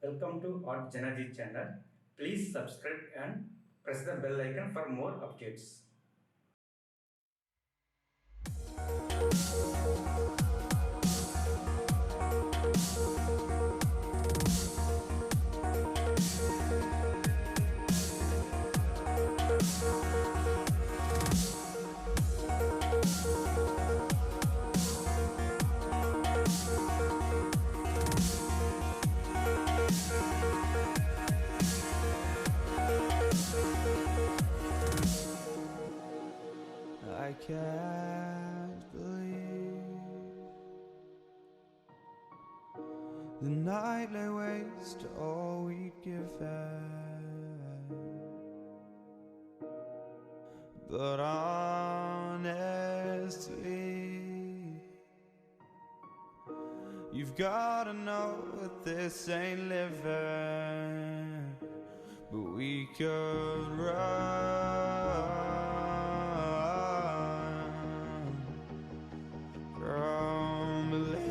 Welcome to artjanag channel. Please subscribe and press the bell icon for more updates. I can't believe the night lay waste to all we'd given. But honestly, you've gotta know that this ain't living. But we could run from Elysium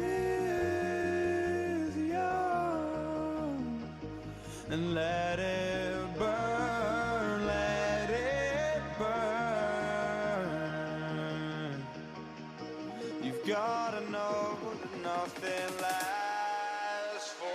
and let it burn, let it burn. You've gotta know that nothing lasts forever.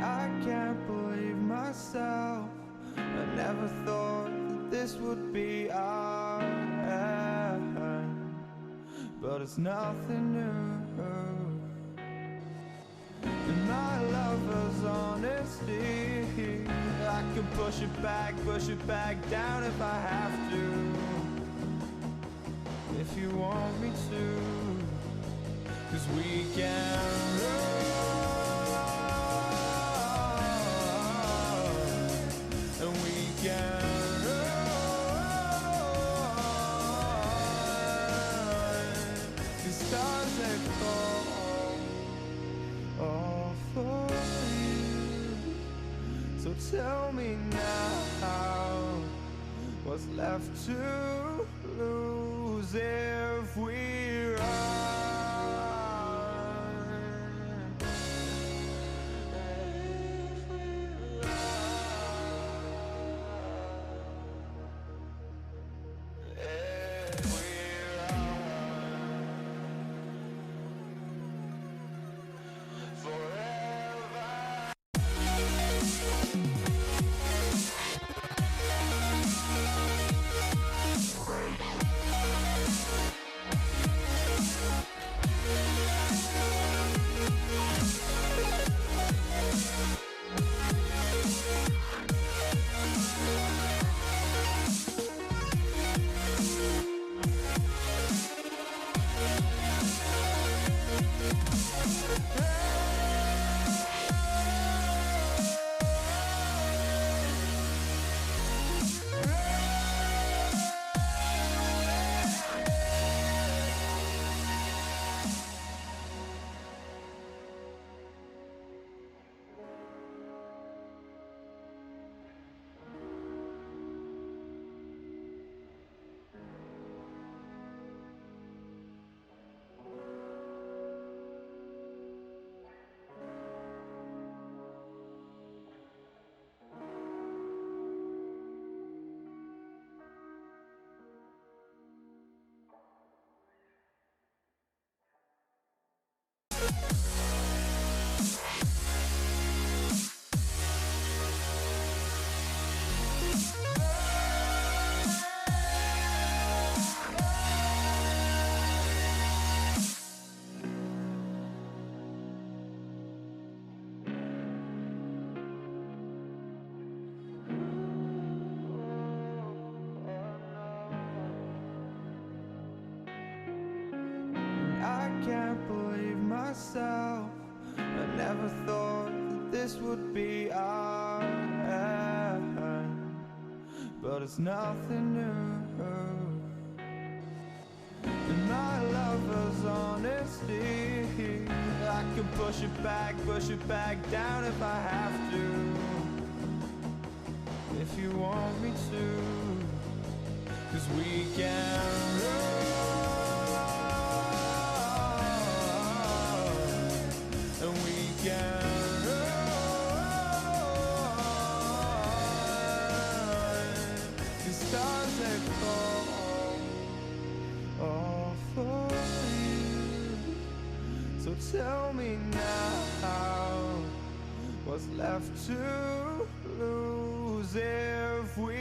I can't believe myself. I never thought that this would be our end, but it's nothing new. And my lover's honesty, I can push it back down if I have to. If you want me to, 'cause we can run. And we can run. The stars they fall all for you. So tell me now, what's left to lose if we run? myself. I never thought that this would be our end, but it's nothing new. And my lover's honesty, I can push it back down if I have to. If you want me to, 'cause we can run, and we can run. The stars they fall all for you. So tell me now, what's left to lose if we